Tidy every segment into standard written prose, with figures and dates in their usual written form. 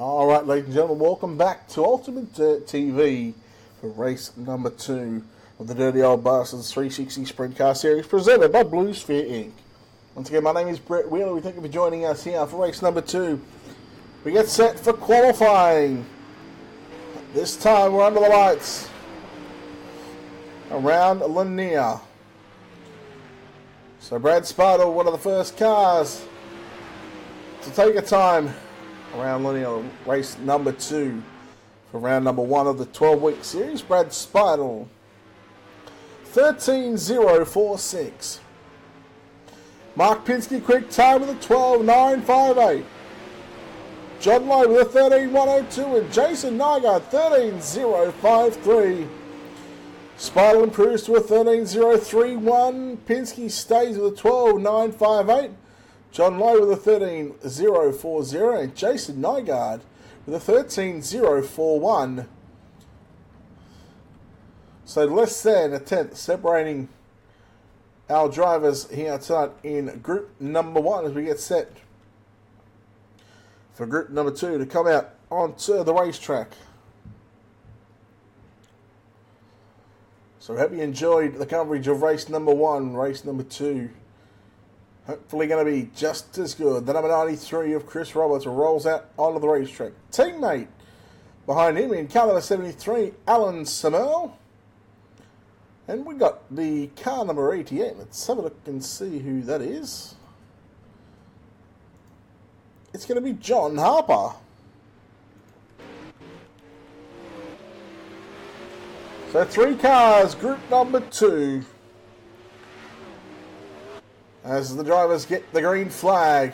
Alright, ladies and gentlemen, welcome back to Ultimate Dirt TV for race number 2 of the Dirty Old Bastards 360 Sprint Car Series presented by Blue Sphere Inc. Once again, my name is Brett Wheeler. We thank you for joining us here for race number 2. We get set for qualifying. This time we're under the lights around Lanier. So Brad Spartle, one of the first cars to take a time around Lanier, race number 2 for round number 1 of the 12-week series. Brad Spartle, 13.046. Mark Pinsky, quick time with a 12.958. John Lowe with a 13.102 and Jason Nygaard 13.053. Spartle improves to a 13.031. Pinsky stays with a 12.958. John Lowe with a 13.040 and Jason Nygaard with a 13.041. So less than a tenth separating our drivers here tonight in group number 1 as we get set for group number 2 to come out onto the racetrack. So I hope you enjoyed the coverage of race number 1, race number 2. Hopefully going to be just as good. The number 93 of Chris Roberts rolls out onto the racetrack. Teammate behind him in car number 73, Alan Samel. And we got the car number 88. Let's have a look and see who that is. It's going to be John Harper. So 3 cars, group number 2. As the drivers get the green flag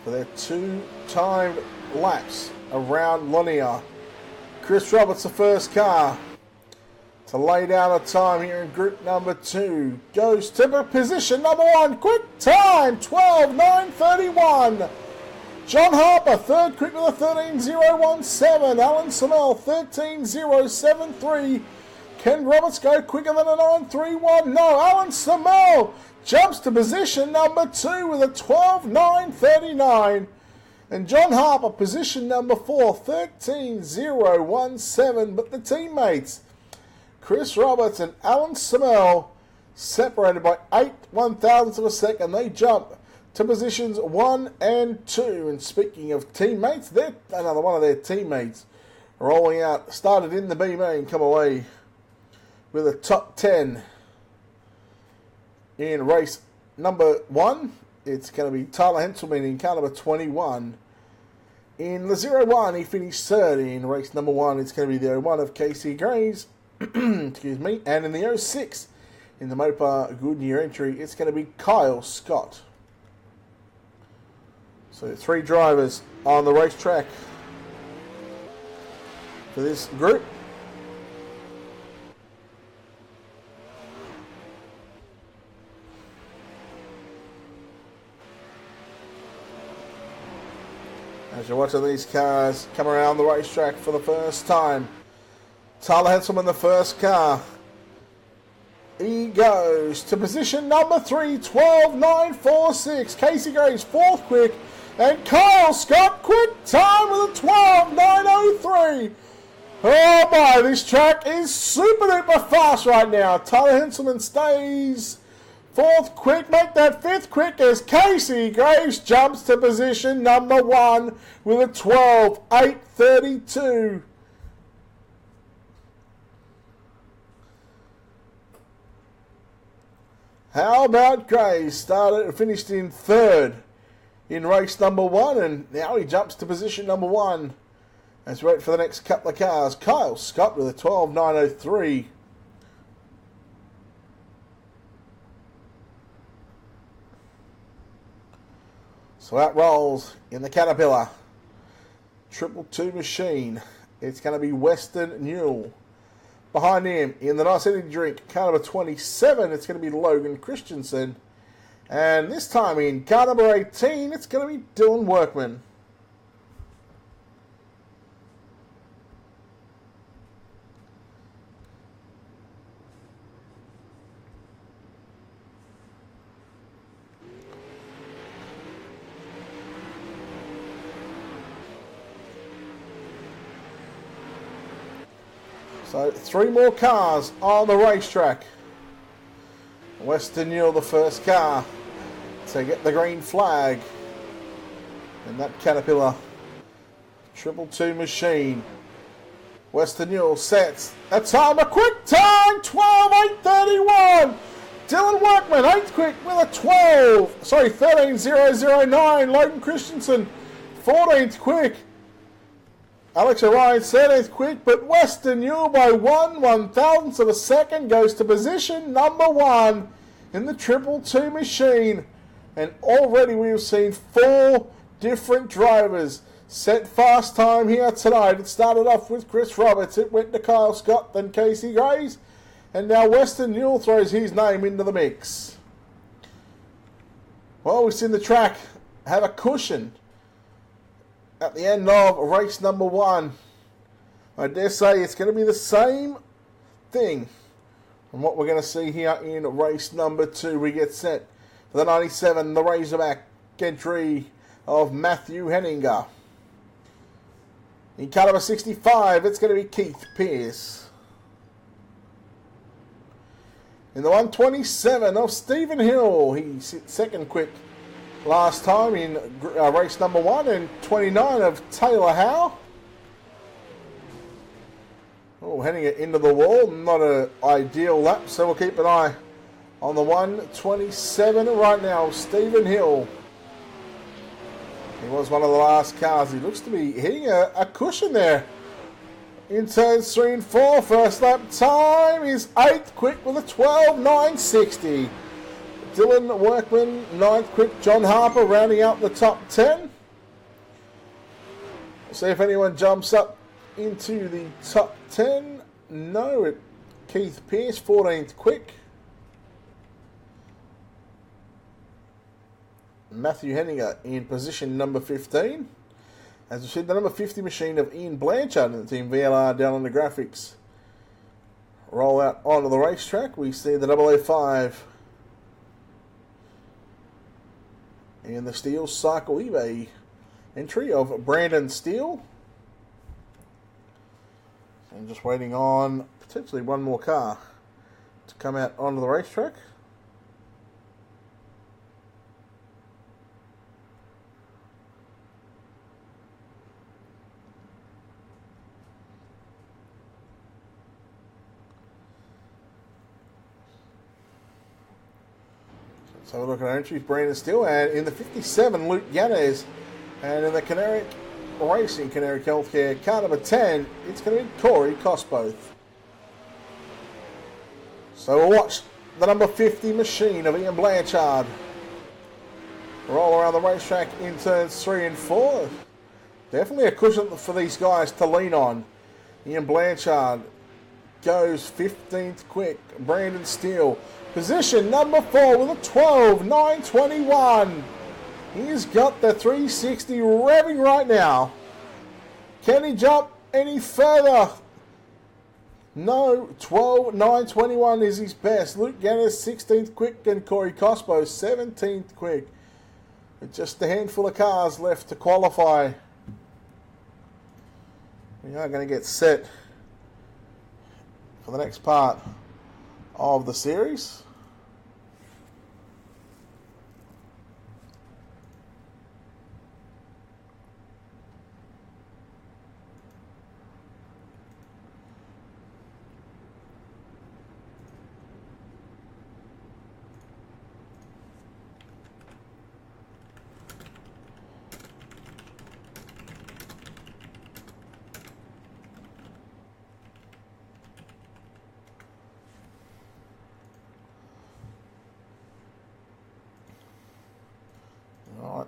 for their 2 timed laps around Lanier. Chris Roberts, the first car to lay down a time here in group number 2. Goes to position number 1. Quick time, 12.931. John Harper, third quick with a 13.017. Alan Samel, 13.073. Can Roberts go quicker than a 9.31? No, Alan Samel jumps to position number 2 with a 12.939. And John Harper, position number 4, 13.017. But the teammates, Chris Roberts and Alan Samel, separated by 8/1000ths of a second. They jump to positions 1 and 2. And speaking of teammates, another one of their teammates rolling out, started in the B main and come away with a top 10 in race number 1. It's going to be Tyler Henselman in car number 21. In the 01, he finished third in race number 1. It's going to be the 01 of Casey Graves. Excuse me. And in the 06, in the Mopar Goodyear entry, it's going to be Kyle Scott. So 3 drivers on the racetrack for this group. As you're watching these cars come around the racetrack for the first time. Tyler Henselman, the first car. He goes to position number 3, 12.946. Casey Graves, 4th quick. And Kyle Scott, quick time with a 12.903. Oh my, this track is super duper fast right now. Tyler Henselman stays 4th quick, make that 5th quick as Casey Graves jumps to position number 1 with a 12.832. How about Graves? Finished in 3rd in race number 1, and now he jumps to position number 1. Let's wait for the next couple of cars. Kyle Scott with a 12.903. So out rolls in the Caterpillar 222 machine. It's going to be Weston Newell. Behind him in the Nice Energy Drink, car number 27, it's going to be Logan Christensen. And this time in car number 18, it's going to be Dylan Workman. So 3 more cars on the racetrack. Western Newell, the first car to get the green flag. And that Caterpillar 222 machine. Western Newell sets a time, a quick time, 12.831. Dylan Workman, 8th quick with a 13.009. Logan Christensen, 14th quick. Alex Orion, 13th quick, but Western Newell by 1/1000th of a second goes to position number 1 in the 222 machine. And already we've seen 4 different drivers set fast time here tonight. It started off with Chris Roberts, it went to Kyle Scott, then Casey Grays, and now Western Newell throws his name into the mix. Well, we've seen the track have a cushion at the end of race number 1. I dare say it's going to be the same thing from what we're going to see here in race number 2. We get set for the 97, the Razorback entry of Matthew Henninger. In car number 65, it's going to be Keith Pearce. In the 127 of Stephen Hill, he sits second quick last time in race number 1, and 29 of Taylor Howe. Oh, heading it into the wall, not an ideal lap, so we'll keep an eye on the 127 right now, Stephen Hill. He was one of the last cars. He looks to be hitting a cushion there. In turns 3 and 4, first lap time is 8th quick with a 12.960. Dylan Workman, 9th quick. John Harper rounding out the top 10. See if anyone jumps up into the top 10. No, Keith Pearce, 14th quick. Matthew Henninger in position number 15. As we said, the number 50 machine of Ian Blanchard in the Team VLR down on the graphics. Roll out onto the racetrack. We see the 005 in the Steel Cycle eBay entry of Brandon Steele. And just waiting on potentially one more car to come out onto the racetrack. So we're looking at entries, Brandon Steele, and in the 57, Luke Yanez, and in the Canaric Racing, Canaric Healthcare, car number 10, it's going to be Corey Cosboth. So we'll watch the number 50 machine of Ian Blanchard roll around the racetrack in turns 3 and 4. Definitely a cushion for these guys to lean on. Ian Blanchard goes 15th quick. Brandon Steele, position number 4 with a 12.921. He's got the 360 revving right now. Can he jump any further? No, 12.921 is his best. Luke Gannis, 16th quick, and Corey Cosbo, 17th quick. With just a handful of cars left to qualify. We are going to get set for the next part of the series.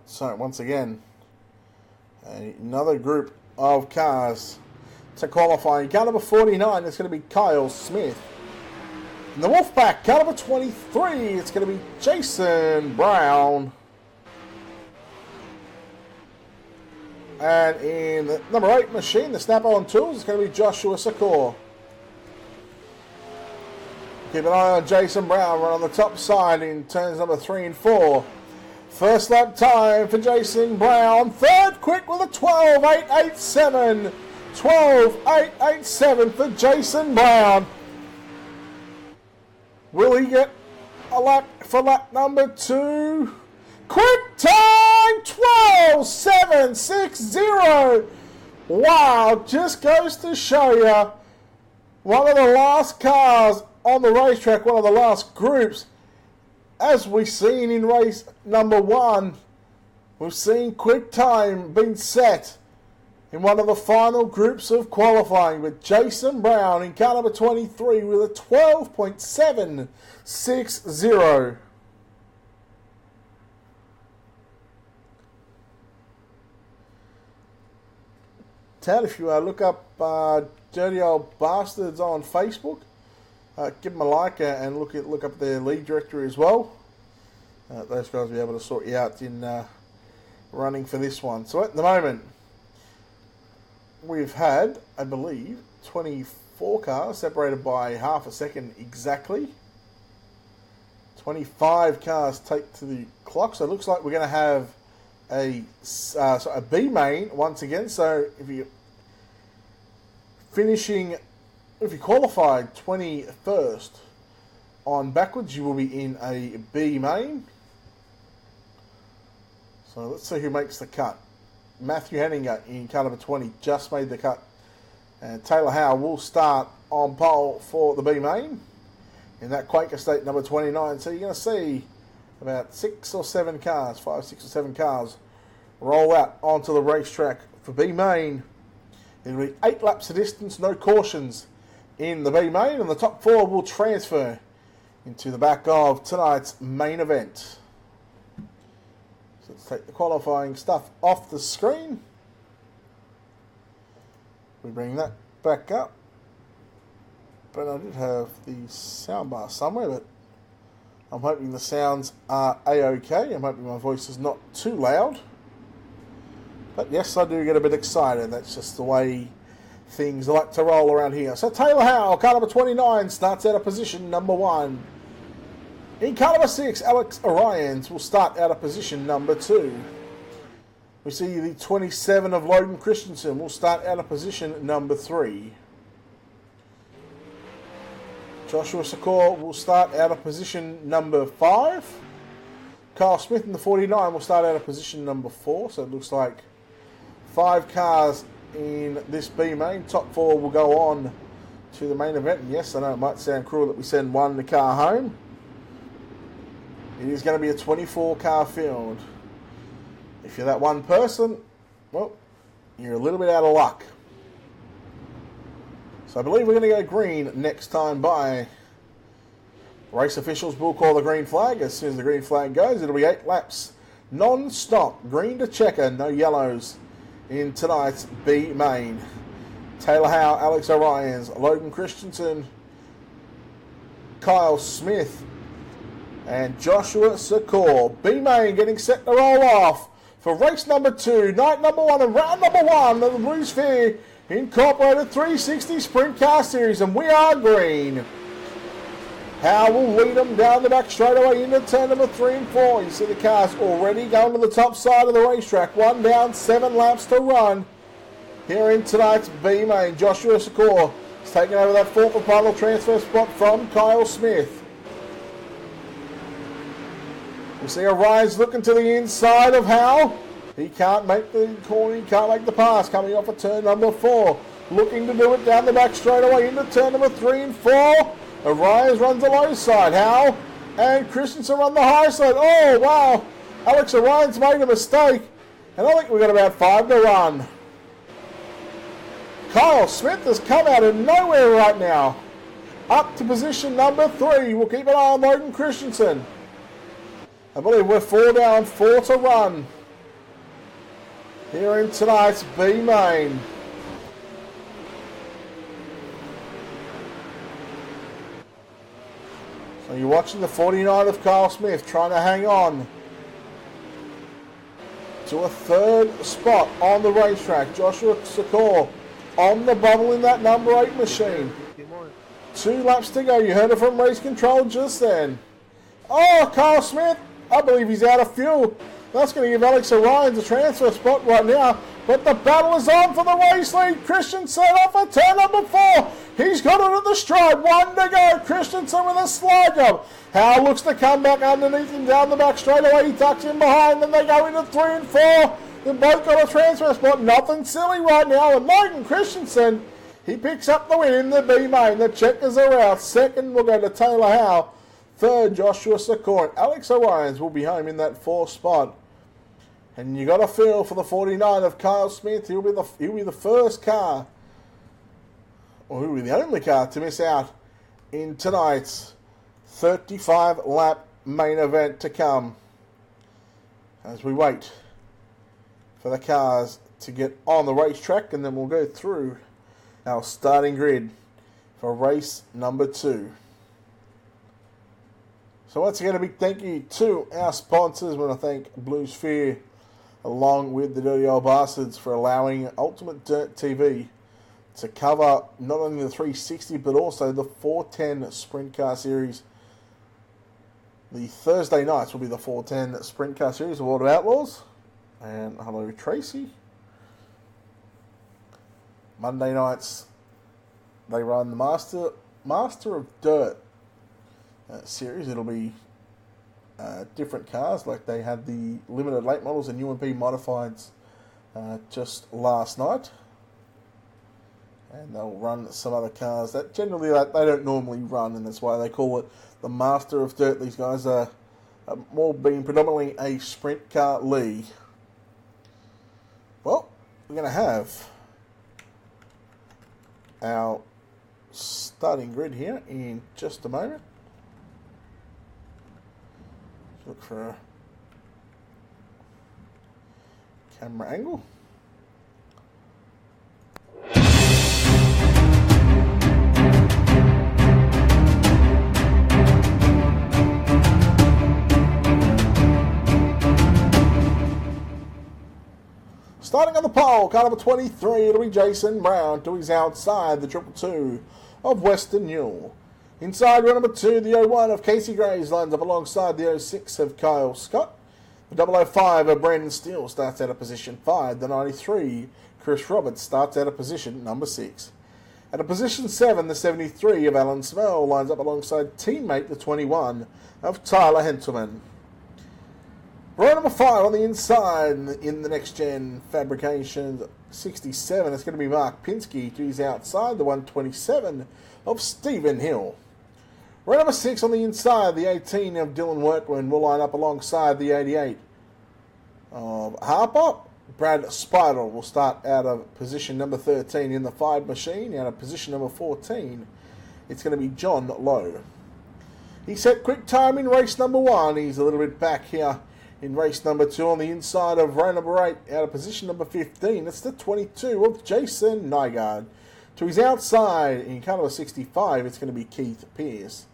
So once again, another group of cars to qualify. Car number 49 is going to be Kyle Smith. In the Wolfpack, car number 23, it's going to be Jason Brown. And in the number 8 machine, the Snap-on Tools, it's going to be Joshua Secor. Keep an eye on Jason Brown right on the top side in turns number 3 and 4. First lap time for Jason Brown. Third quick with a 12.887. 12.887 for Jason Brown. Will he get a lap for lap number 2? Quick time, 12.760. Wow, just goes to show you, one of the last cars on the racetrack, one of the last groups. As we've seen in race number 1, we've seen quick time being set in one of the final groups of qualifying, with Jason Brown in car number 23 with a 12.760. Tad, if you look up Dirty Old Bastards on Facebook, give them a like and look up their lead directory as well. Those guys will be able to sort you out in running for this one. So at the moment, we've had, I believe, 24 cars separated by half a second exactly. 25 cars take to the clock. So it looks like we're going to have a B main once again. So if you qualified 21st on backwards, you will be in a B main. So let's see who makes the cut. Matthew Henninger in car number 20 just made the cut. And Taylor Howe will start on pole for the B main in that Quaker State number 29. So you're going to see about 5, 6 or 7 cars roll out onto the racetrack for B main. It'll be 8 laps of distance, no cautions in the B main, and the top 4 will transfer into the back of tonight's main event. So let's take the qualifying stuff off the screen. We bring that back up. But I did have the soundbar somewhere, but I'm hoping the sounds are A-OK. I'm hoping my voice is not too loud. But yes, I do get a bit excited. That's just the way things like to roll around here. So Taylor Howe, car number 29, starts out of position number 1. In car number 6, Alex Orions will start out of position number 2. We see the 27 of Logan Christensen will start out of position number 3. Joshua Secor will start out of position number 5. Kyle Smith in the 49 will start out of position number 4. So it looks like 5 cars in this B main. Top 4 will go on to the main event. And yes, I know it might sound cruel that we send one the car home. It is going to be a 24 car field. If you're that one person, well, you're a little bit out of luck. So I believe we're going to go green next time by. Race officials will call the green flag. As soon as the green flag goes, it'll be 8 laps non-stop. Green to checker, no yellows in tonight's B main. Taylor Howe, Alex Orions, Logan Christensen, Kyle Smith, and Joshua Secor. B main getting set to roll off for race number 2, night number 1, and round number 1 of the Blues Fair Incorporated 360 Sprint Car Series, and we are green. Howe will lead them down the back straightaway into turn number 3 and 4. You see the cars already going to the top side of the racetrack. 1 down, 7 laps to run. Here in tonight's B main, Joshua Secor is taking over that 4th and final transfer spot from Kyle Smith. We see Orions looking to the inside of Howe. He can't make the corner, he can't make the pass. Coming off of turn number 4. Looking to do it down the back straightaway into turn number 3 and 4. Orions runs the low side. Howe and Christensen run the high side. Oh, wow. Alex Orions made a mistake. And I think we've got about 5 to run. Kyle Smith has come out of nowhere right now. Up to position number 3. We'll keep an eye on Logan Christensen. I believe we're 4 down, 4 to run. Here in tonight's B main. So you're watching the 49 of Kyle Smith trying to hang on to a 3rd spot on the racetrack. Joshua Secor on the bubble in that number 8 machine. 2 laps to go. You heard it from race control just then. Oh, Kyle Smith, I believe he's out of fuel. That's going to give Alex Orions a transfer spot right now. But the battle is on for the race lead. Christensen off at turn number 4. He's got it at the stride. 1 to go. Christensen with a slide job. Howe looks to come back underneath him down the back straight away. He tucks in behind. Then they go into 3 and 4. They've both got a transfer spot. Nothing silly right now. And Logan Christensen, he picks up the win in the B main. The checkers are out. Second will go to Taylor Howe. Third, Joshua Secor. Alex Orions will be home in that 4th spot. And you got a feel for the 49 of Kyle Smith. He'll be the first car, or he'll be the only car to miss out in tonight's 35-lap main event to come. As we wait for the cars to get on the racetrack, and then we'll go through our starting grid for race number 2. So once again, a big thank you to our sponsors. I want to thank Blue Sphere, along with the Dirty Old Bastards, for allowing Ultimate Dirt TV to cover not only the 360 but also the 410 Sprint Car Series. The Thursday nights will be the 410 Sprint Car Series of World of Outlaws. And hello, Tracy. Monday nights, they run the Master of Dirt series. It'll be different cars, like they had the limited late models and UMP modifieds just last night, and they'll run some other cars that generally they don't normally run, and that's why they call it the Master of Dirt. These guys are more being predominantly a sprint car league. Well, we're going to have our starting grid here in just a moment. Look for a camera angle. Starting on the pole, car number 23, it'll be Jason Brown to his outside, the 222 of Western Newell. Inside row number 2, the 01 of Casey Grays lines up alongside the 06 of Kyle Scott. The 005 of Brandon Steele starts out of position 5. The 93, Chris Roberts, starts out of position number 6. At a position 7, the 73 of Alan Smell lines up alongside teammate the 21 of Tyler Henselman. Row number 5 on the inside in the Next Gen Fabrications 67, it's going to be Mark Pinsky to his outside, the 127 of Stephen Hill. Row number 6 on the inside, the 18 of Dylan Workman will line up alongside the 88 of Harper. Brad Spider will start out of position number 13 in the 5 machine. Out of position number 14, it's going to be John Lowe. He set quick time in race number 1. He's a little bit back here in race number 2 on the inside of row number 8. Out of position number 15, it's the 22 of Jason Nygaard. To his outside, in car number 65, it's going to be Keith Pierce.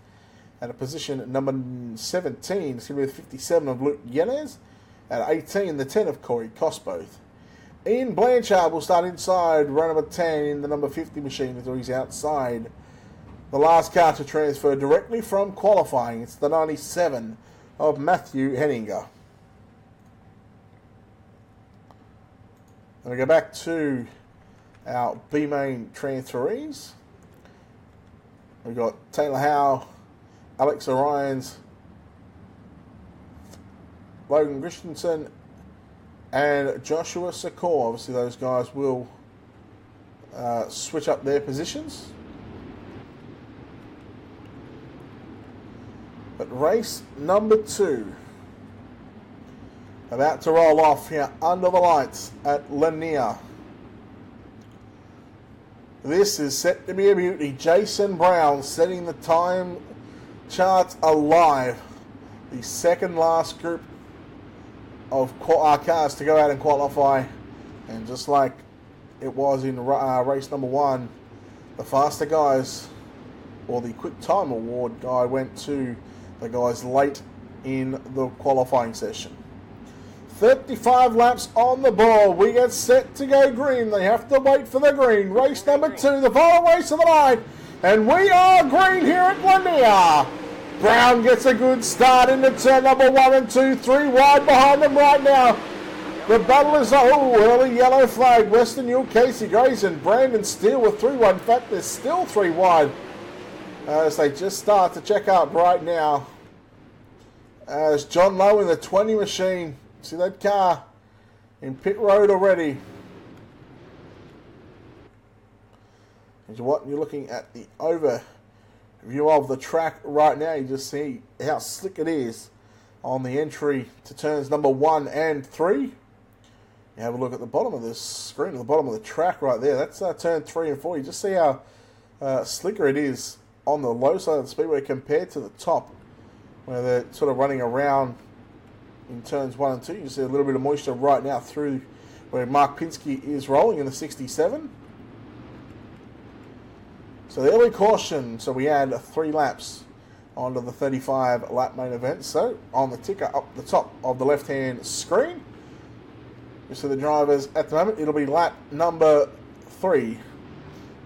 At a position number 17, it's going to be the 57 of Luke Yanez. At 18, the 10 of Corey Cosboth. Ian Blanchard will start inside row number 10 in the number 50 machine to his outside. The last car to transfer directly from qualifying, it's the 97 of Matthew Henninger. And we go back to our B-main transferees. We've got Taylor Howe, Alex Orions, Logan Christensen, and Joshua Secor. Obviously, those guys will switch up their positions. But race number 2, about to roll off here under the lights at Lanier. This is set to be a beauty. Jason Brown setting the time charts alive. The second last group of cars to go out and qualify. And just like it was in race number 1, the faster guys, or the quick time award guy, went to the guys late in the qualifying session. 35 laps on the board. We get set to go green. They have to wait for the green. Race number 2, the final race of the night. And we are green here at Lanier. Brown gets a good start into turn number 1 and 2. 3 wide behind them right now. The battle is, early yellow flag. Western Union, Casey Grace and Brandon Steele with 3-1. In fact, there's still 3 wide as they just start to check up right now. As John Lowe in the 20 machine. See that car in pit road already. And what you're looking at the overview of the track right now. You just see how slick it is on the entry to turns number 1 and 3. You have a look at the bottom of this screen, at the bottom of the track right there. That's turn 3 and 4. You just see how slicker it is on the low side of the speedway compared to the top, where they're sort of running around in turns 1 and 2. You see a little bit of moisture right now through where Mark Pinsky is rolling in the 67. So the early caution, so we add 3 laps onto the 35 lap main event. So on the ticker up the top of the left hand screen, you see the drivers at the moment. It'll be lap number 3.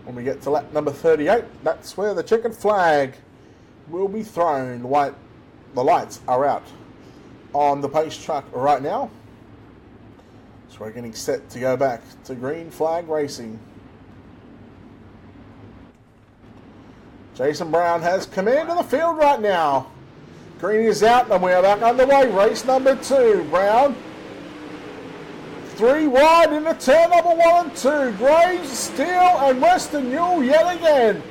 When we get to lap number 38, that's where the checkered flag will be thrown. The lights are out on the pace truck right now. So we're getting set to go back to green flag racing. Jason Brown has command of the field right now. Green is out and we are back underway. Race number 2. Brown 3 wide into turn number 1 and 2. Graves, Steele and Western Newell yet again.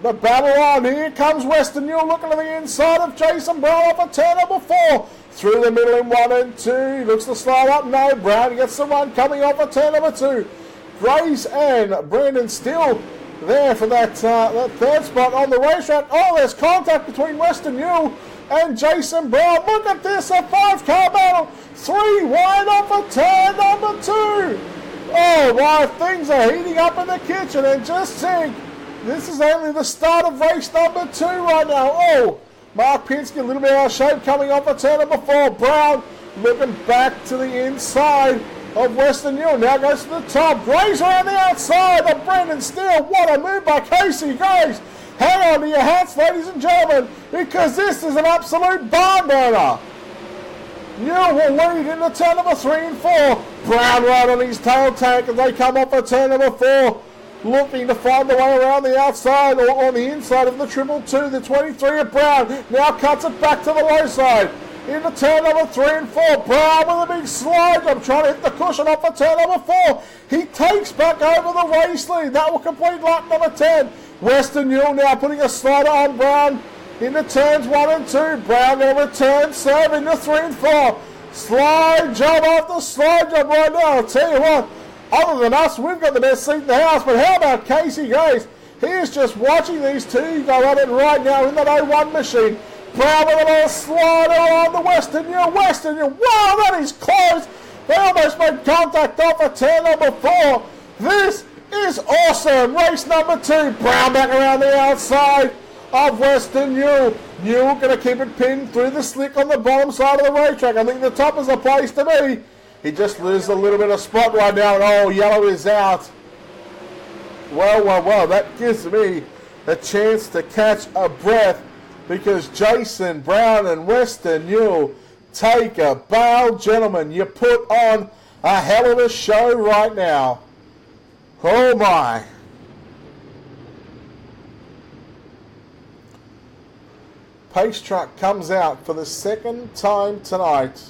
The battle on. Here comes Western Newell looking to the inside of Jason Brown off of turn number 4. Through the middle in 1 and 2. He looks to slide up. No, Brown gets the run coming off of turn number 2. Graves and Brandon Steele there for that third spot on the racetrack. Oh, there's contact between Western Newell and Jason Brown. Look at this, a 5-car battle. 3 wide off of turn number 2. Oh, my, things are heating up in the kitchen. And just think, this is only the start of race number 2 right now. Oh, Mark Pinsky a little bit out of shape coming off of turn number 4. Brown looking back to the inside of Western Newell. Now goes to the top. Graves around the outside of Brandon Steele. What a move by Casey Graves. Hang on to your hats, ladies and gentlemen, because this is an absolute barn burner. Newell will lead into turn number 3 and 4. Brown right on his tail tank as they come off of turn number 4. Looking to find the way around the outside or on the inside of the 222. The 23 of Brown now cuts it back to the low side. Into turn number 3 and 4. Brown with a big slide. I'm trying to hit the cushion off of turn number 4. He takes back over the race lead. That will complete lap number 10. Western Newell now putting a slider on Brown into turns 1 and 2. Brown going to return, serve into 3 and 4. Slide job after slide job right now. I'll tell you what, other than us, we've got the best seat in the house. But how about Casey Grace? He is just watching these two go at it right now in that 01 machine. Brown with a little slider on the Western Newell. Western Newell, wow, that is close. They almost made contact off of turn number 4. This is awesome. Race number 2. Brown back around the outside of Western Newell. Newell going to keep it pinned through the slick on the bottom side of the racetrack. I think the top is the place to be. He just loses a little bit of spot right now, and oh, yellow is out. Well, that gives me a chance to catch a breath because Jason Brown and Western Newell take a bow. Gentlemen, you put on a hell of a show right now. Oh my. Pace truck comes out for the second time tonight.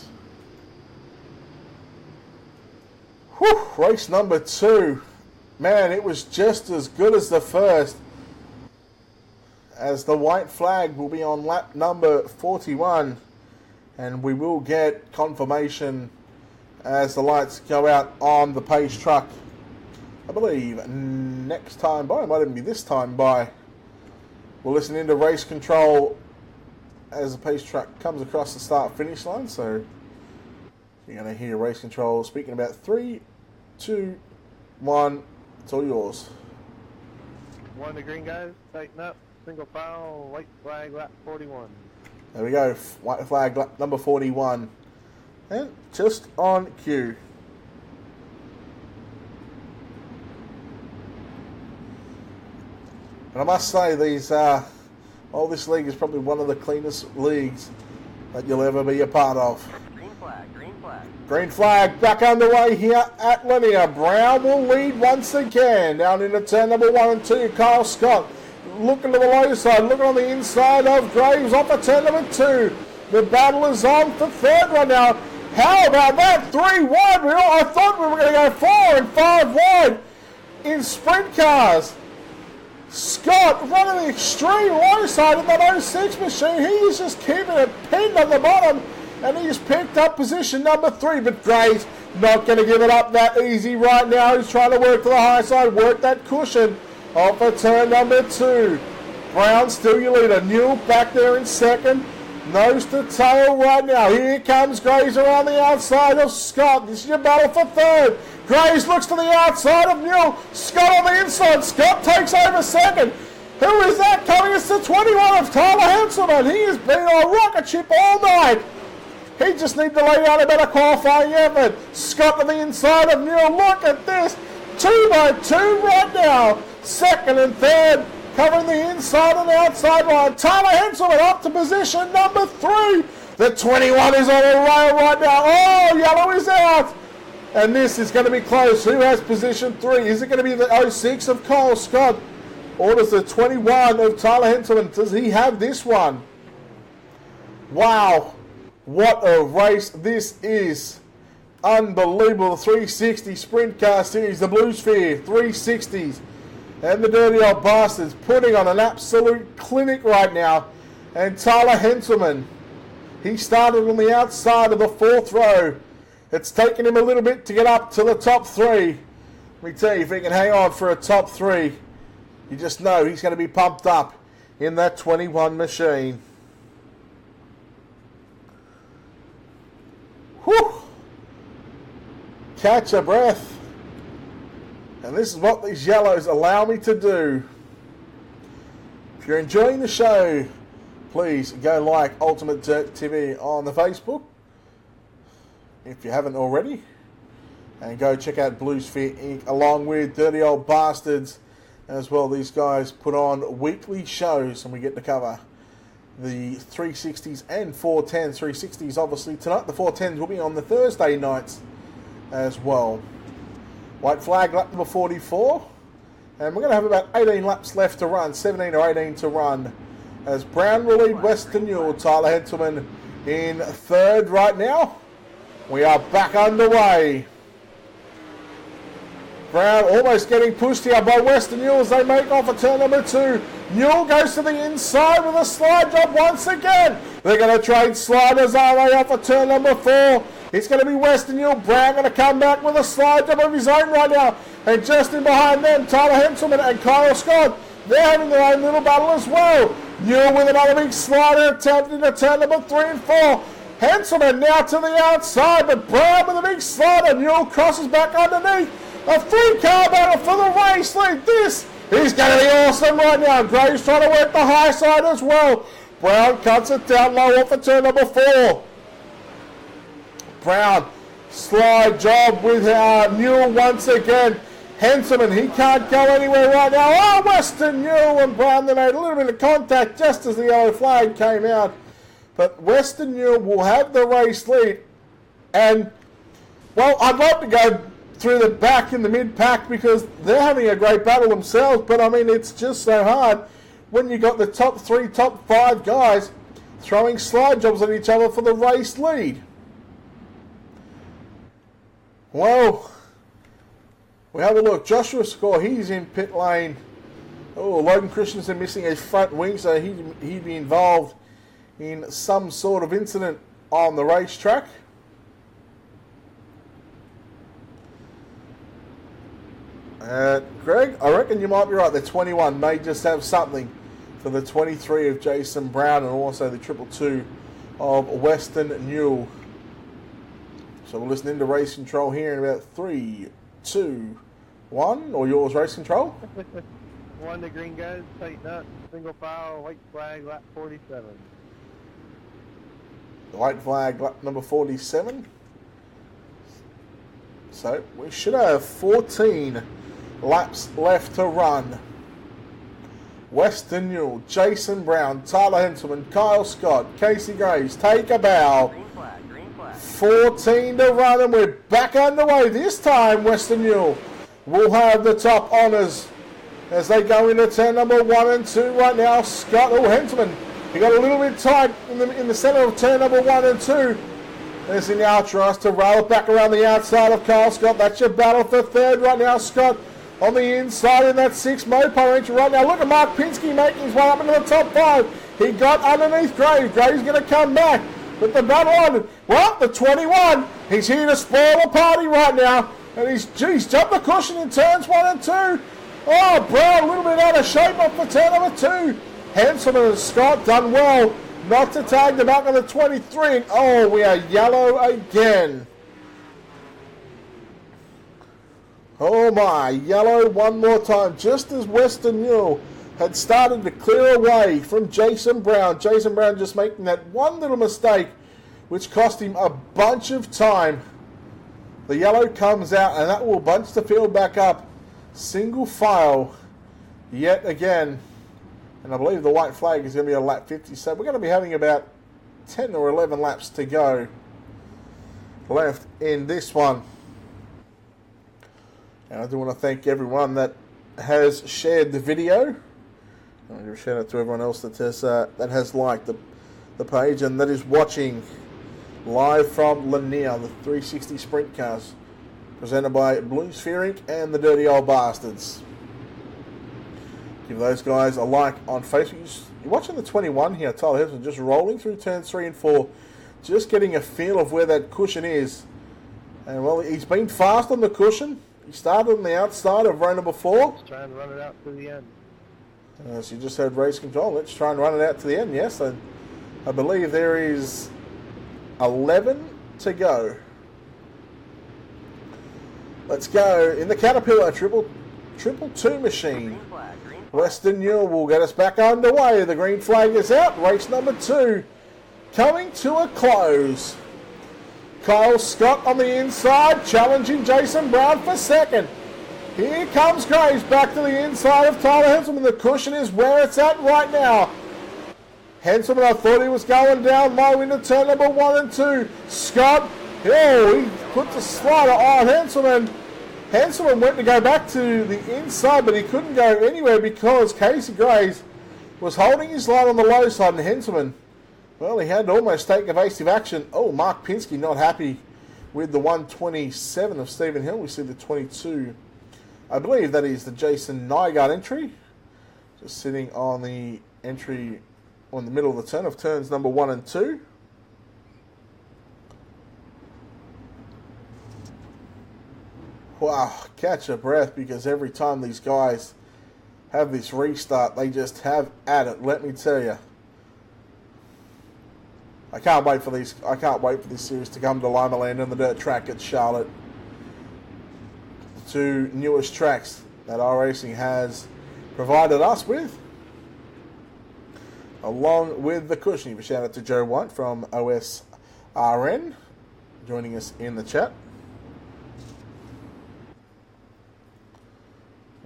Whew, race number 2. Man, it was just as good as the first, as the white flag will be on lap number 41, and we will get confirmation as the lights go out on the pace truck. I believe next time by, it might even be this time by. We'll listen into race control as the pace truck comes across the start-finish line, so you're going to hear race control speaking about 3, 2, 1, it's all yours. 1 to green, guys, tighten up, single file, white flag, lap 41. There we go, white flag, lap number 41. And just on cue. And I must say, this league is probably one of the cleanest leagues that you'll ever be a part of. Green flag, green flag. Green flag back underway here at Lanier. Brown will lead once again. Down into turn number 1 and 2. Kyle Scott looking to the low side, looking on the inside of Graves off of turn number 2. The battle is on for third right now. How about that? 3 wide. I thought we were going to go 4 and 5 wide in sprint cars. Scott running the extreme low side of that 06 machine. He is just keeping it pinned on the bottom. And he's picked up position number 3. But Graves not going to give it up that easy right now. He's trying to work to the high side, work that cushion off of turn number 2. Brown still your leader. Newell back there in second. Nose to tail right now. Here comes Graves around the outside of Scott. This is your battle for third. Graves looks to the outside of Newell. Scott on the inside. Scott takes over second. Who is that coming? It's the 21 of Tyler Henselman. He has been on rocket ship all night. He just needs to lay down a better qualifying effort. Scott to the inside of Newell. Look at this. 2 by 2 right now. Second and third. Covering the inside and outside line. Tyler Henselman up to position number 3. The 21 is on a rail right now. Oh, yellow is out. And this is going to be close. Who has position 3? Is it going to be the 06 of Kyle Scott? Or does the 21 of Tyler Henselman? Does he have this one? Wow. What a race this is. Unbelievable. The 360 Sprint Car Series. The Blue Sphere 360s. And the Dirty Old Bastards putting on an absolute clinic right now. And Tyler Henselman, he started on the outside of the 4th row. It's taken him a little bit to get up to the top 3. Let me tell you, if he can hang on for a top 3, you just know he's going to be pumped up in that 21 machine. Whew! Catch a breath. And this is what these yellows allow me to do. If you're enjoying the show, please go like Ultimate Dirt TV on the Facebook, if you haven't already. And go check out Blue Sphere Inc. along with Dirty Old Bastards as well. These guys put on weekly shows and we get to cover the 360s and 410s. 360s obviously tonight. The 410s will be on the Thursday nights as well. White flag, lap number 44. And we're going to have about 18 laps left to run, 17 or 18 to run. As Brown will lead Western Newell, Tyler Henselman in third right now. We are back underway. Brown almost getting pushed here by Western Newell as they make off at turn number 2. Newell goes to the inside with a slide job once again. They're going to trade sliders, are they, off at turn number 4. It's going to be Western Newell. Brown going to come back with a slide job of his own right now. And just in behind them, Tyler Henselman and Kyle Scott. They're having their own little battle as well. Newell with another big slider attempt into turn number 3 and 4. Henselman now to the outside, but Brown with a big slider. Newell crosses back underneath. A 3-car battle for the race lead. This is going to be awesome right now. Graves trying to work the high side as well. Brown cuts it down low off at turn number 4. Brown, slide job with Newell once again. Henselman, he can't go anywhere right now. Oh, Western Newell and Brown, they made a little bit of contact just as the yellow flag came out. But Western Newell will have the race lead. And, well, I'd love to go through the back in the mid-pack because they're having a great battle themselves. But, I mean, it's just so hard when you got the top 3, top 5 guys throwing slide jobs at each other for the race lead. Well, we have a look. Joshua Score, he's in pit lane. Oh, Logan Christensen missing a front wing, so he'd be involved in some sort of incident on the racetrack. Greg, I reckon you might be right. The 21 may just have something for the 23 of Jason Brown and also the 222 of Western Newell. So we'll listen into race control here in about 3, 2, 1. Or yours, race control. 1 to green, guys. Tighten up. Single file. White flag. Lap 47. The white flag, lap number 47. So we should have 14 laps left to run. Western Newell, Jason Brown, Tyler Henselman, Kyle Scott, Casey Graves take a bow. 14 to run, and we're back underway. This time, Western Newell will have the top honours as they go into turn number 1 and 2 right now. Scott Henselman, he got a little bit tight in the centre of turn number 1 and 2. As he now tries to rail it back around the outside of Kyle Scott. That's your battle for third right now. Scott on the inside in that 6 Mopar entry right now. Look at Mark Pinsky making his way up into the top 5. He got underneath Graves. Graves going to come back. But the battle on, well, the 21. He's here to spoil the party right now. And he's jumped the cushion in turns 1 and 2. Oh, Brown a little bit out of shape off the turn number 2. Henselman and Scott done well not to tag the back of the 23. And oh, we are yellow again. Oh my, yellow one more time. Just as Western Newell had started to clear away from Jason Brown. Jason Brown just making that one little mistake, which cost him a bunch of time. The yellow comes out, and that will bunch the field back up. Single file yet again. And I believe the white flag is going to be a lap 50. So we're going to be having about 10 or 11 laps to go left in this one. And I do want to thank everyone that has shared the video. I'll give a shout out to everyone else that has liked the page and that is watching live from Lanier, the 360 Sprint Cars, presented by Blue Sphere Inc. and the Dirty Old Bastards. Give those guys a like on Facebook. You're watching the 21 here, Tyler Henselman, just rolling through turns 3 and 4, just getting a feel of where that cushion is. And well, he's been fast on the cushion. He started on the outside of row number 4. Let's try and run it out to the end. So you just heard race control. Let's try and run it out to the end. Yes, I believe there is 11 to go. Let's go in the Caterpillar triple 2 machine. Western Newell will get us back underway. The green flag is out. Race number 2 coming to a close. Kyle Scott on the inside, challenging Jason Brown for second. Here comes Graves back to the inside of Tyler Henselman. The cushion is where it's at right now. Henselman, I thought he was going down low into turn number 1 and 2. Scott, oh, he put the slider on Henselman. Henselman went to go back to the inside, but he couldn't go anywhere because Casey Graves was holding his line on the low side, and Henselman, well, he had to almost take evasive action. Oh, Mark Pinsky not happy with the 127 of Stephen Hill. We see the 22. I believe that is the Jason Nygaard entry. Just sitting on the entry on the middle of the turn of turns number 1 and 2. Wow, catch a breath, because every time these guys have this restart, they just have at it, let me tell you. I can't wait for this series to come to Lima Land and the dirt track at Charlotte. The 2 newest tracks that iRacing has provided us with, along with the cushion. Give a shout out to Joe White from OSRN joining us in the chat.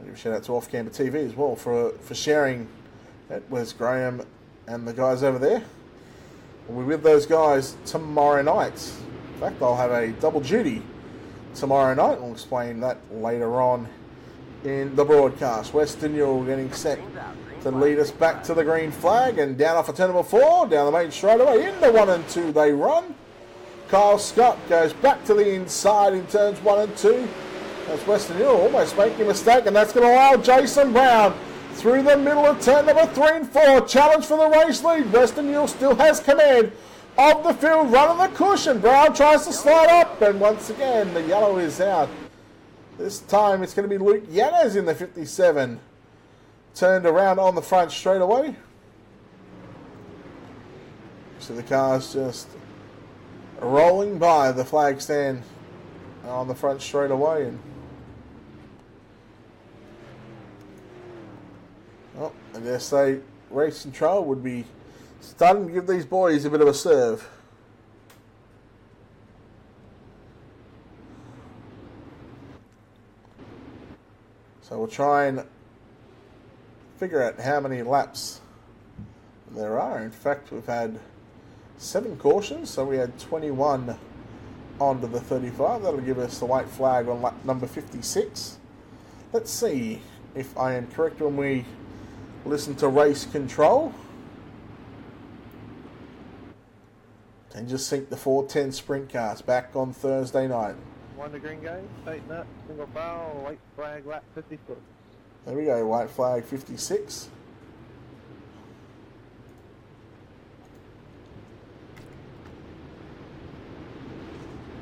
Give a shout out to Off Camper TV as well for sharing that. Wes Graham and the guys over there. We'll be with those guys tomorrow night. In fact, I'll have a double duty tomorrow night. We'll explain that later on in the broadcast. Western Newell getting set to lead us back to the green flag, and down off of turn number 4, down the main straightaway, into 1 and 2 they run. Kyle Scott goes back to the inside in turns 1 and 2. That's Western Newell almost making a mistake, and that's going to allow Jason Brown through the middle of turn number 3 and 4. Challenge for the race lead. Western Newell still has command of the field, running the cushion. Brown tries to slide up, and once again, the yellow is out. This time it's going to be Luke Yanez in the 57. Turned around on the front straightaway. So the car's just rolling by the flag stand on the front straightaway, and I guess they race control would be starting to give these boys a bit of a serve. So we'll try and figure out how many laps there are. In fact, we've had 7 cautions, so we had 21 onto the 35. That'll give us the white flag on lap number 56. Let's see if I am correct when we listen to race control. And just sync the 410 sprint cars back on Thursday night. 1 to green, guys. Tighten up. Single foul. White flag, lap 56. There we go. White flag 56.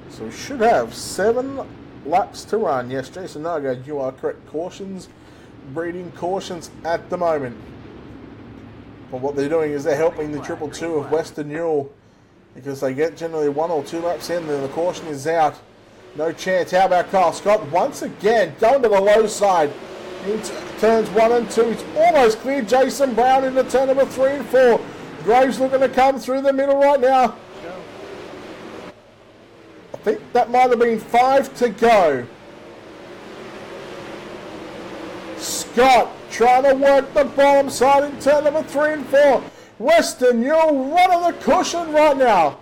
So we should have 7 laps to run. Yes, Jason Nago, you are correct. Cautions, breeding cautions at the moment. But what they're doing is they're helping the 222 of Western Newell, because they get generally 1 or 2 laps in, then the caution is out. No chance. How about Kyle Scott? Once again, going to the low side. Into turns 1 and 2. It's almost cleared Jason Brown into turn number 3 and 4. Graves looking to come through the middle right now. I think that might have been 5 to go. Scott trying to work the bottom side in turn number 3 and 4. Western Newell running the cushion right now.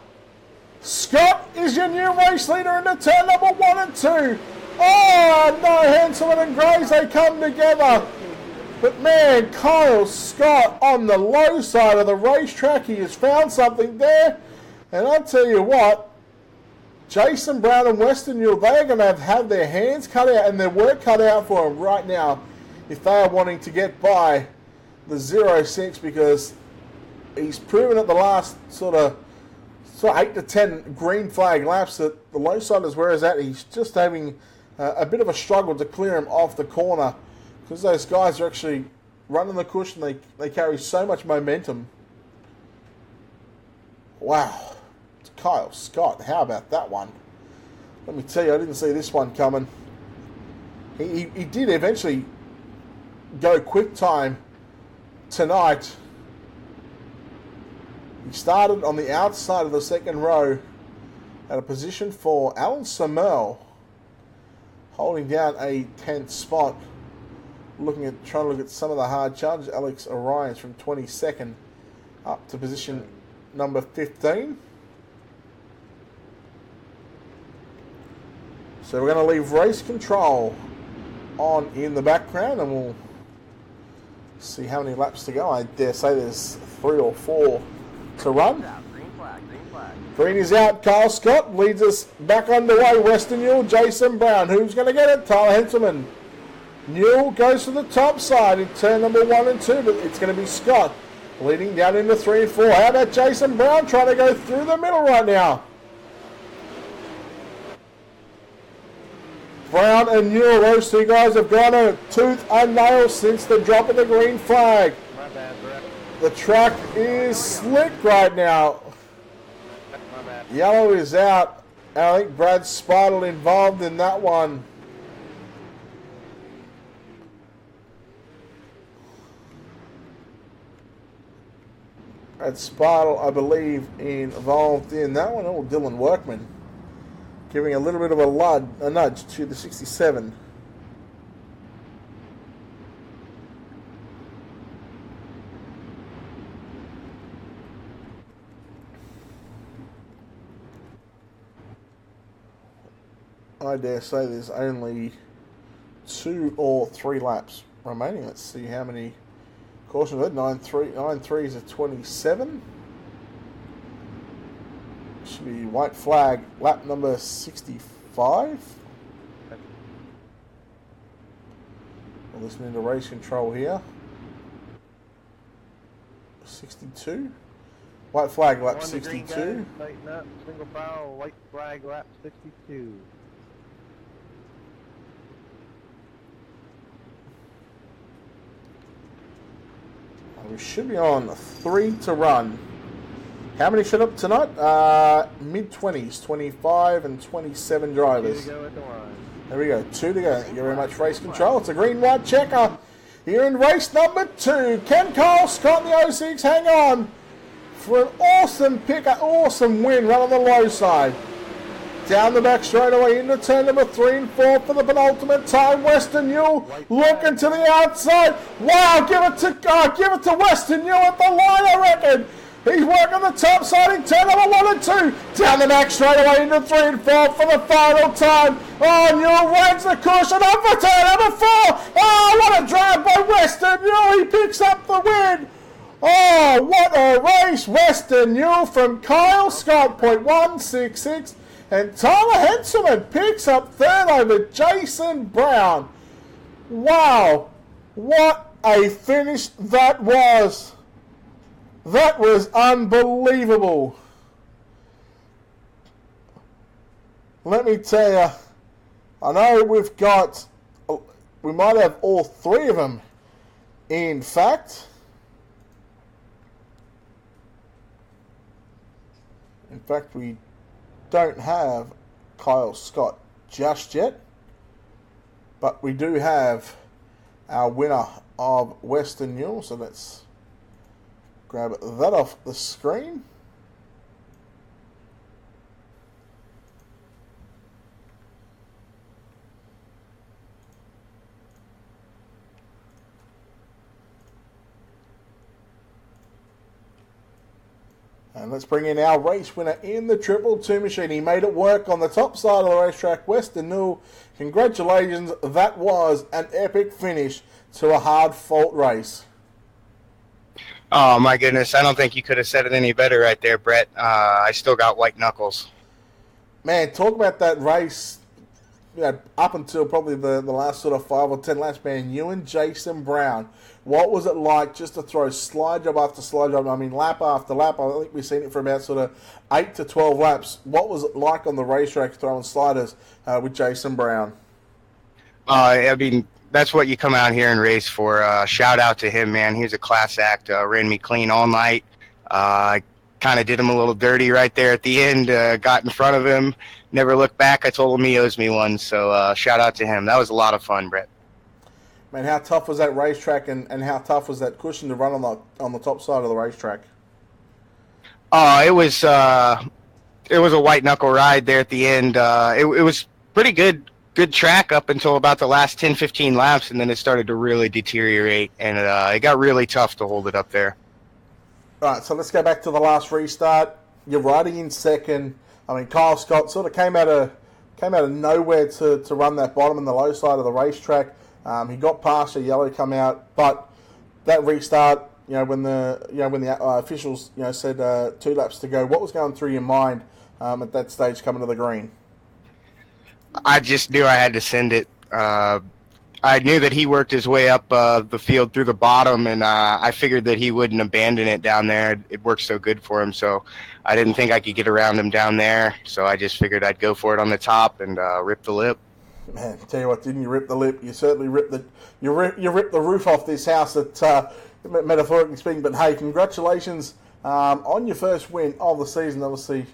Scott is your new race leader into turn number 1 and 2. Oh, no, Hanselman and Graves, they come together. But man, Kyle Scott on the low side of the racetrack, he has found something there. And I'll tell you what, Jason Brown and Western Newell, they are going to have their hands cut out and their work cut out for them right now if they are wanting to get by the 06, because he's proven at the last sort of 8 to 10 green flag laps that the low side is where he's at. He's just having a bit of a struggle to clear him off the corner, because those guys are actually running the cushion. They carry so much momentum. Wow. It's Kyle Scott. How about that one? Let me tell you, I didn't see this one coming. He did eventually go quick time tonight. He started on the outside of the second row at a position for Alan Samel, holding down a 10th spot. Trying to look at some of the hard charges. Alex Orions from 22nd up to position number 15. So we're going to leave race control on in the background, and we'll see how many laps to go. I dare say there's 3 or 4 to run. Green is out. Kyle Scott leads us back underway. Western Newell, Jason Brown. Who's going to get it? Tyler Henselman. Newell goes to the top side in turn number 1 and 2, but it's going to be Scott leading down into 3 and 4. How about Jason Brown trying to go through the middle right now? Brown and Newell, those two guys have gone a tooth and nail since the drop of the green flag. My bad, Brett. The track is slick right now. My bad. Yellow is out. I think Brad Spartle involved in that one. Brad Spartle, I believe, involved in that one. Oh, Dylan Workman giving a little bit of a nudge to the 67. I dare say there's only 2 or 3 laps remaining. Let's see how many cautions. 9-3 is a 27. Should be white flag lap number 65. We're listening to race control here. 62. White flag lap 62. Tighten up. Single foul. White flag lap 62. We should be on 3 to run. How many showed up tonight? Mid-20s, 25 and 27 drivers. 2 to go at the line. There we go, 2 to go. Thank you very much, race control. It's a green-white checker here in race number 2. Can Kyle Scott in the 06 hang on for an awesome pick, an awesome win right on the low side? Down the back straight away into turn number 3 and 4 for the penultimate time. Western Newell looking to the outside. Wow, give it to Western Newell at the line, I reckon. He's working the top side in turn number 1 and 2. Down the back straight away into 3 and 4 for the final time. Oh, Newell wins the cushion up for turn number 4. Oh, what a drive by Western Newell. He picks up the win. Oh, what a race. Western Newell from Kyle Scott, 0.166. And Tyler Henselman picks up third over Jason Brown. Wow, what a finish that was. That was unbelievable. Let me tell you, I know we might have all 3 of them. In fact, we don't have Kyle Scott just yet, but we do have our winner of Western Newell, so let's grab that off the screen. And let's bring in our race winner in the Triple 2 machine. He made it work on the top side of the racetrack, Western Newell. Congratulations, that was an epic finish to a hard-fought race. Oh, my goodness. I don't think you could have said it any better right there, Brett. I still got white knuckles. Man, talk about that race, up until probably the last sort of 5 or 10 laps, man. You and Jason Brown, what was it like just to throw slide job after slide job? I mean, lap after lap. I think we've seen it for about sort of 8 to 12 laps. What was it like on the racetrack throwing sliders with Jason Brown? I mean, that's what you come out here and race for. Shout out to him, man. He was a class act. Ran me clean all night. I kind of did him a little dirty right there at the end. Got in front of him. Never looked back. I told him he owes me one. So shout out to him. That was a lot of fun, Brett. Man, how tough was that racetrack, and how tough was that cushion to run on the top side of the racetrack? It was a white knuckle ride there at the end. It was pretty good track up until about the last 10, 15 laps, and then it started to really deteriorate, and it got really tough to hold it up there. All right, so let's go back to the last restart. You're riding in second. I mean, Kyle Scott sort of came out of nowhere to run that bottom and the low side of the racetrack. He got past a yellow come out, but that restart, when the officials said 2 laps to go, what was going through your mind at that stage coming to the green? I just knew I had to send it. I knew that he worked his way up the field through the bottom, and I figured that he wouldn't abandon it down there. It worked so good for him, so I didn't think I could get around him down there. So I just figured I'd go for it on the top and rip the lip. Man, tell you what, didn't you rip the lip? You certainly ripped you ripped the roof off this house, metaphorically speaking. But hey, congratulations on your first win of the season. Obviously,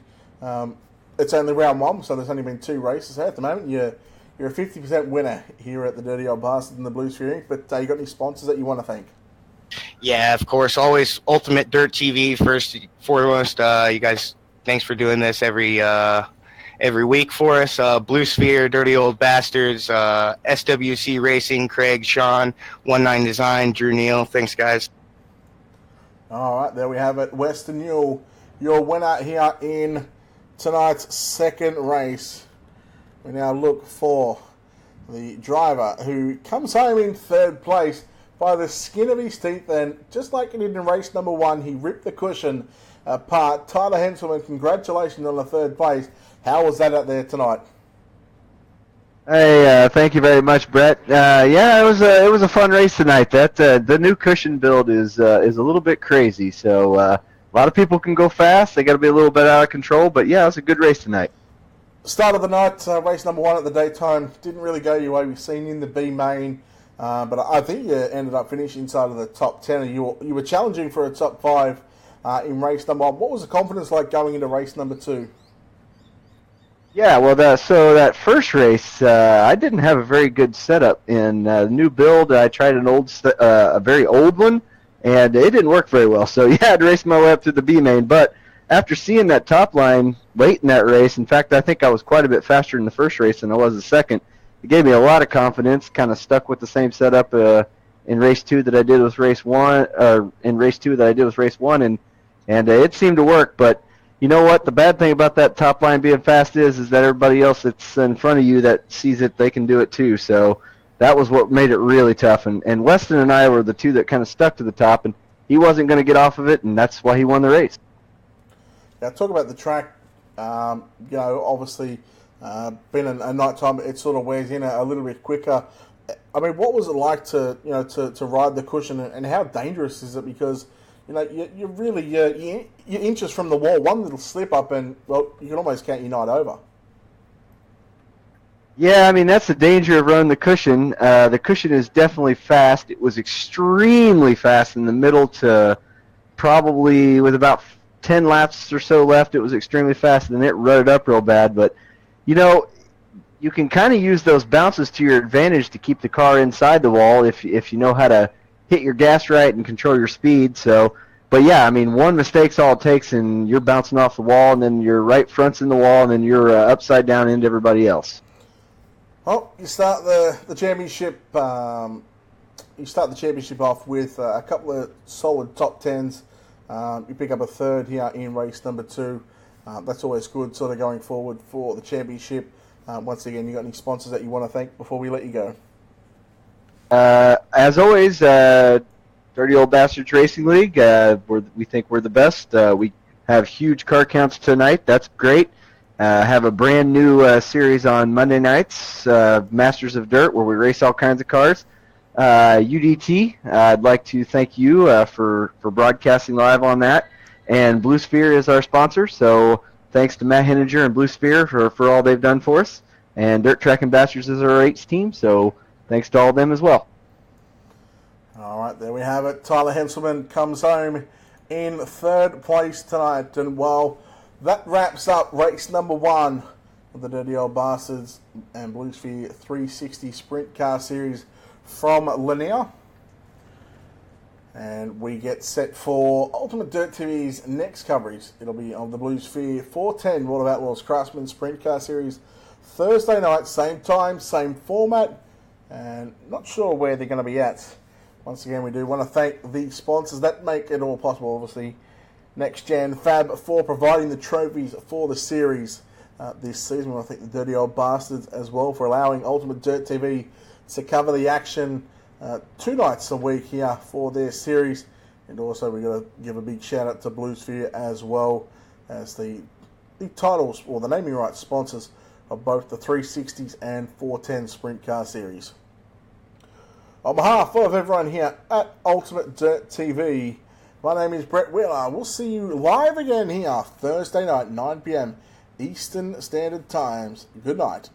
it's only round 1, so there's only been 2 races. At the moment, you're a 50% winner here at the Dirty Old Bastard and the Blues Fury. But you got any sponsors that you want to thank? Yeah, of course. Always Ultimate Dirt TV first and foremost. You guys, thanks for doing this every week for us. Blue Sphere, Dirty Old Bastards, SWC Racing, Craig, Sean, 19 Design, Drew Neal. Thanks, guys. All right, there we have it. Western Newell, your winner here in tonight's second race. We now look for the driver who comes home in third place by the skin of his teeth. And just like he did in race number 1, he ripped the cushion apart. Tyler Henselman, congratulations on the third place. How was that out there tonight? Hey, thank you very much, Brett. Yeah, it was a fun race tonight. That the new cushion build is a little bit crazy. So a lot of people can go fast. They got to be a little bit out of control. But yeah, it was a good race tonight. Start of the night, race number 1 at the daytime didn't really go your way. We've seen you in the B main, but I think you ended up finishing inside of the top 10. You were challenging for a top 5 in race number 1. What was the confidence like going into race number 2? Yeah, well, so that first race, I didn't have a very good setup in the new build. I tried a very old one, and it didn't work very well. So yeah, I had to race my way up to the B main. But after seeing that top line late in that race, in fact, I think I was quite a bit faster in the first race than I was the second. It gave me a lot of confidence. Kind of stuck with the same setup in race 2 that I did with race 1, or in race 2 that I did with race 1, and and it seemed to work. But you know what? The bad thing about that top line being fast is that everybody else that's in front of you that sees it, they can do it too. So that was what made it really tough. And Weston and I were the two that kind of stuck to the top, and he wasn't going to get off of it, and that's why he won the race. Now, talk about the track. Obviously, being a night time, it sort of wears in a little bit quicker. I mean, what was it like to ride the cushion, and how dangerous is it? Because you really you're inches from the wall. One little slip up, and well, you can almost count your night over. Yeah, I mean, that's the danger of running the cushion. The cushion is definitely fast. It was extremely fast in the middle to probably with about 10 laps or so left. It was extremely fast, and then it rutted up real bad. But, you can kind of use those bounces to your advantage to keep the car inside the wall if you know how to hit your gas right and control your speed. So, but yeah, I mean, one mistake's all it takes, and you're bouncing off the wall, and then your right front's in the wall, and then you're upside down into everybody else. Well, you start the championship. You start the championship off with a couple of solid top tens. You pick up a third here in race number 2. That's always good, sort of going forward for the championship. Once again, you got any sponsors that you want to thank before we let you go? As always, Dirty Old Bastards Racing League. We think we're the best. We have huge car counts tonight. That's great. Have a brand new series on Monday nights, Masters of Dirt, where we race all kinds of cars. UDT, I'd like to thank you for broadcasting live on that. And Blue Sphere is our sponsor, so thanks to Matt Henninger and Blue Sphere for all they've done for us. And Dirt Track Ambassadors is our race team, so thanks to all of them as well. All right, there we have it. Tyler Henselman comes home in third place tonight. And well, that wraps up race number 1 of the Dirty Old Bastards and Blue Sphere 360 Sprint Car Series from Lanier. And we get set for Ultimate Dirt TV's next coverage. It'll be on the Blue Sphere 410 World of Outlaws Craftsman Sprint Car Series Thursday night, same time, same format, and not sure where they're going to be at. Once again, we do want to thank the sponsors that make it all possible. Obviously, Next Gen Fab for providing the trophies for the series this season. I think the Dirty Old Bastards as well for allowing Ultimate Dirt TV to cover the action 2 nights a week here for their series. And also we've got to give a big shout out to Blue Sphere as well as the titles or the naming rights sponsors of both the 360s and 410 Sprint Car Series. On behalf of everyone here at Ultimate Dirt TV, my name is Brett Wheeler. We'll see you live again here Thursday night, 9 p.m. Eastern Standard Times. Good night.